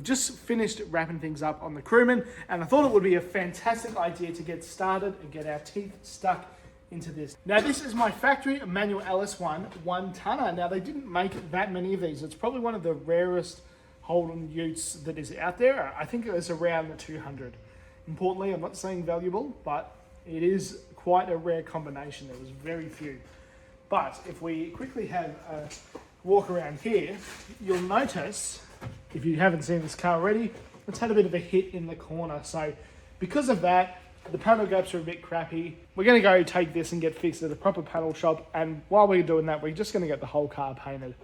just finished wrapping things up on the crewman, and I thought it would be a fantastic idea to get started and get our teeth stuck into this. Now this is my factory manual LS1 One Tonner. Now they didn't make that many of these. It's probably one of the rarest Holden utes that is out there. I think it was around the 200. Importantly, I'm not saying valuable, but it is quite a rare combination. There was very few. But if we quickly have a walk around here, you'll notice, if you haven't seen this car already, it's had a bit of a hit in the corner. So because of that, the panel gaps are a bit crappy. We're going to go take this and get fixed at a proper panel shop. And while we're doing that, we're just going to get the whole car painted.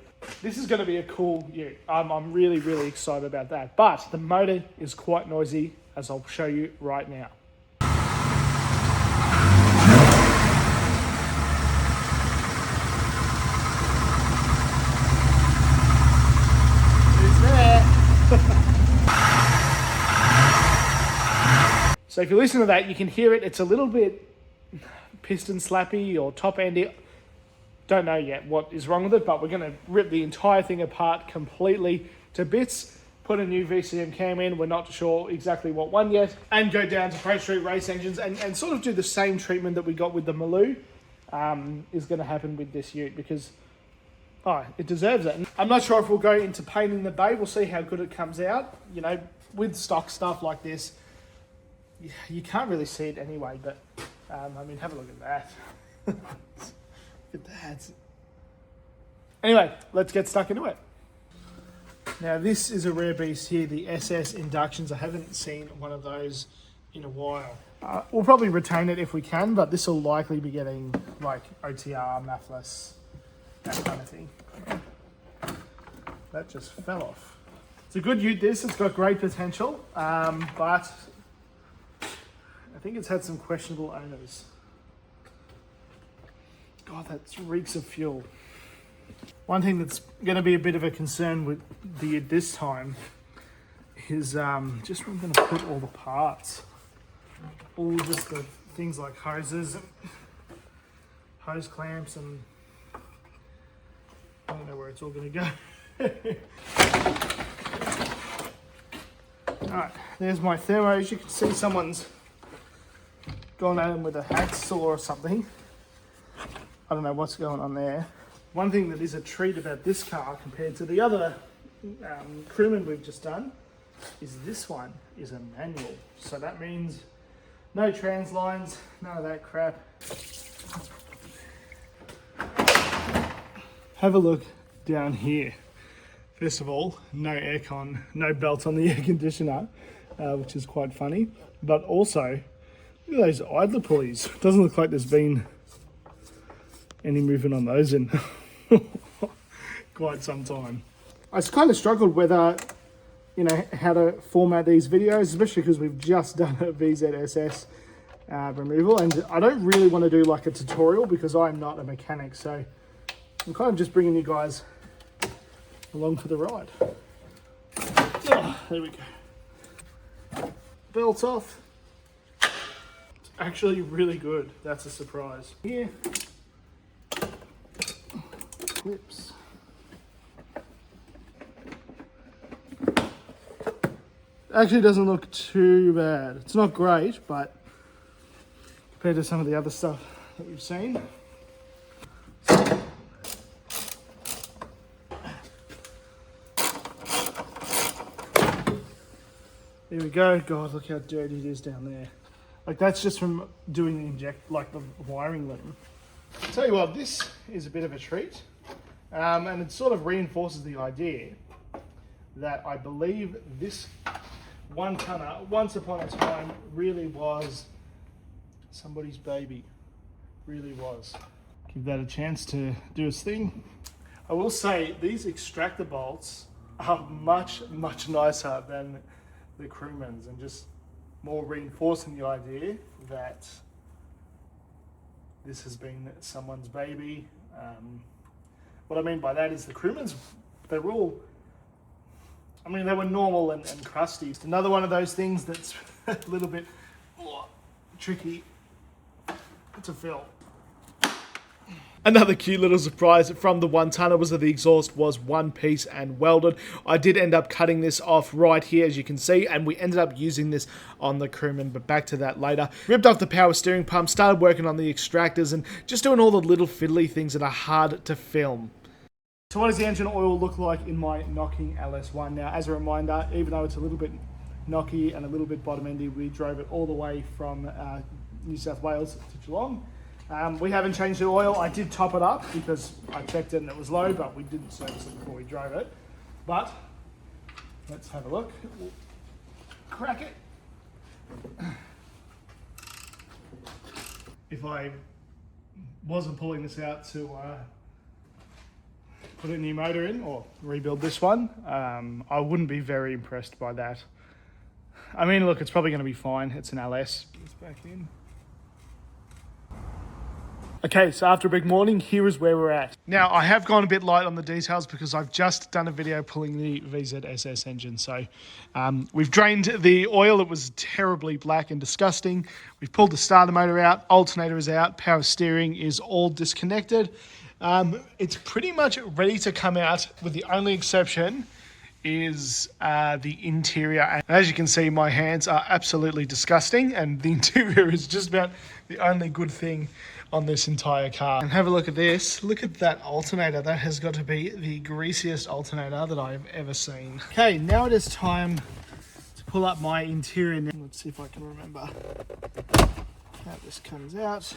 This is going to be a cool ute. I'm really, really excited about that. But the motor is quite noisy, as I'll show you right now. So if you listen to that, you can hear it. It's a little bit piston slappy or top endy. Don't know yet what is wrong with it, but we're going to rip the entire thing apart completely to bits, put a new VCM cam in, we're not sure exactly what one yet, and go down to Pro Street Race Engines and sort of do the same treatment that we got with the Maloo is going to happen with this ute, because it deserves it. I'm not sure if we'll go into painting the bay. We'll see how good it comes out. You know, with stock stuff like this, you can't really see it anyway, but I mean, have a look at that. Look at that. Anyway, let's get stuck into it. Now this is a rare beast here, the SS inductions. I haven't seen one of those in a while. We'll probably retain it if we can, but this will likely be getting like OTR, MAFLess, that kind of thing. That just fell off. It's a good ute this, it's got great potential, but I think it's had some questionable owners. God, that reeks of fuel. One thing that's going to be a bit of a concern with the ute this time is just where I'm going to put all the parts. All just the things like hoses, hose clamps, and I don't know where it's all going to go. Alright, there's my thermos. You can see someone's gone at them with a hacksaw or something. I don't know what's going on there. One thing that is a treat about this car compared to the other crewman we've just done is this one is a manual. So that means no trans lines, none of that crap. Have a look down here. First of all, no aircon, no belt on the air conditioner, which is quite funny. But also, look at those idler pulleys. Doesn't look like there's been any movement on those in quite some time. I kind of struggled whether, you know, how to format these videos, especially because we've just done a VZSS removal, and I don't really want to do like a tutorial because I'm not a mechanic, so I'm kind of just bringing you guys along for the ride. Oh, there we go. Belt off. It's actually really good. That's a surprise. Here. Clips. Actually doesn't look too bad. It's not great, but compared to some of the other stuff that we've seen. There we go. God, look how dirty it is down there. Like that's just from doing the the wiring loom. I'll tell you what, this is a bit of a treat. And it sort of reinforces the idea that I believe this one tonner, once upon a time, really was somebody's baby. Really was. Give that a chance to do its thing. I will say these extractor bolts are much, much nicer than the crewman's, and just more reinforcing the idea that this has been someone's baby. What I mean by that is the crewman's, they're all, I mean, they were normal and crusty. It's another one of those things that's a little bit tricky to fill. Another cute little surprise from the one tonner was that the exhaust was one piece and welded. I did end up cutting this off right here, as you can see, and we ended up using this on the crewman, but back to that later. Ripped off the power steering pump, started working on the extractors, and just doing all the little fiddly things that are hard to film. So what does the engine oil look like in my knocking LS1? Now, as a reminder, even though it's a little bit knocky and a little bit bottom-endy, we drove it all the way from New South Wales to Geelong. We haven't changed the oil. I did top it up because I checked it and it was low, but we didn't service it before we drove it. But let's have a look. We'll crack it. If I wasn't pulling this out to put a new motor in or rebuild this one, I wouldn't be very impressed by that. I mean, look, it's probably going to be fine. It's an LS. It's back in. Okay, so after a big morning, here is where we're at. Now, I have gone a bit light on the details because I've just done a video pulling the VZSS engine. So we've drained the oil. It was terribly black and disgusting. We've pulled the starter motor out. Alternator is out. Power steering is all disconnected. It's pretty much ready to come out, with the only exception is the interior. And as you can see, my hands are absolutely disgusting, and the interior is just about the only good thing on this entire car. And have a look at this. Look at that alternator. That has got to be the greasiest alternator that I've ever seen. Okay, now it is time to pull up my interior. Let's see if I can remember how this comes out.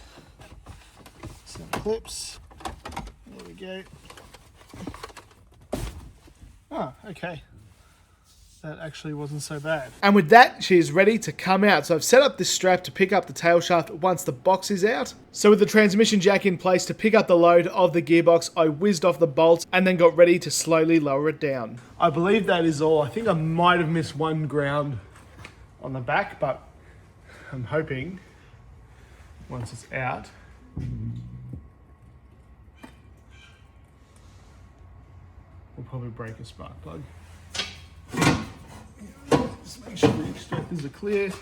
Some clips. There we go. Oh, okay. That actually wasn't so bad. And with that, she is ready to come out. So I've set up this strap to pick up the tail shaft once the box is out. So with the transmission jack in place to pick up the load of the gearbox, I whizzed off the bolts and then got ready to slowly lower it down. I believe that is all. I think I might have missed one ground on the back, but I'm hoping once it's out, we'll probably break a spark plug. Just make sure the extractors are clear.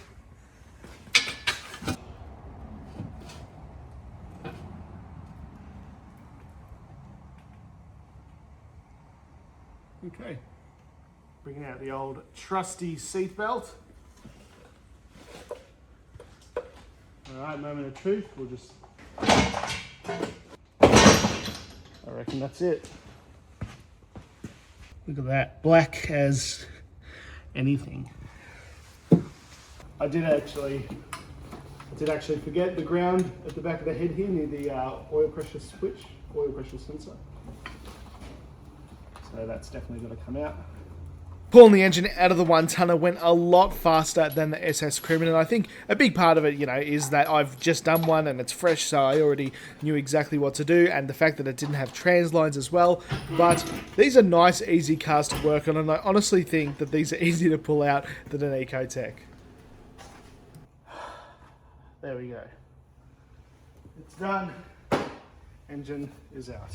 Okay. Bringing out the old trusty seat belt. Alright, moment of truth. We'll just... I reckon that's it. Look at that, black as anything. I did actually forget the ground at the back of the head here near the oil pressure switch, oil pressure sensor. So that's definitely going to come out. Pulling the engine out of the one tonner went a lot faster than the SS Crewman, and I think a big part of it, you know, is that I've just done one and it's fresh, so I already knew exactly what to do, and the fact that it didn't have trans lines as well. But these are nice, easy cars to work on, and I honestly think that these are easier to pull out than an Ecotec. There we go. It's done. Engine is out.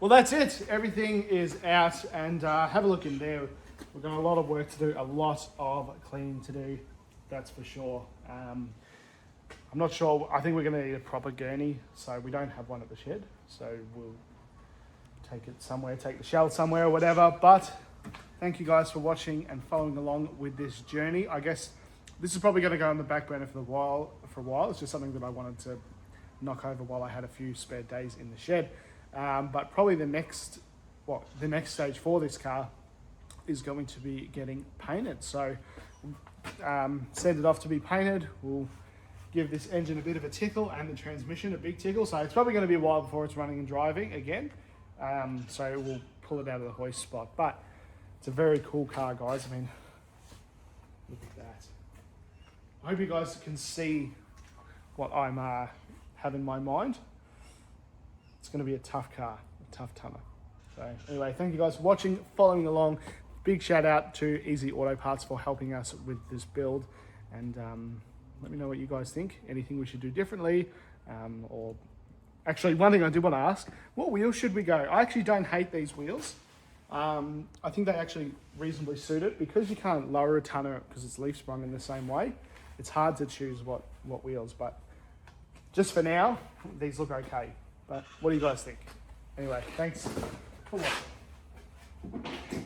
Well, that's it. Everything is out, and have a look in there. We've got a lot of work to do, a lot of cleaning to do, that's for sure. I'm not sure. I think we're going to need a proper gurney, so we don't have one at the shed. So we'll take it somewhere, take the shell somewhere or whatever. But thank you guys for watching and following along with this journey. I guess this is probably going to go on the back burner for a while. It's just something that I wanted to knock over while I had a few spare days in the shed. But probably the next stage for this car is going to be getting painted. So send it off to be painted. We'll give this engine a bit of a tickle and the transmission a big tickle. So it's probably going to be a while before it's running and driving again. So we'll pull it out of the hoist spot. But it's a very cool car, guys. I mean, look at that. I hope you guys can see what I'm have in my mind. It's going to be a tough car, a tough tonner. So anyway, thank you guys for watching, following along. Big shout out to EZI Auto Parts for helping us with this build. And let me know what you guys think. Anything we should do differently. Or actually, one thing I do want to ask, what wheels should we go? I actually don't hate these wheels. I think they actually reasonably suit it. Because you can't lower a tonner because it's leaf sprung in the same way, it's hard to choose what wheels. But just for now, these look okay. But what do you guys think? Anyway, thanks for watching.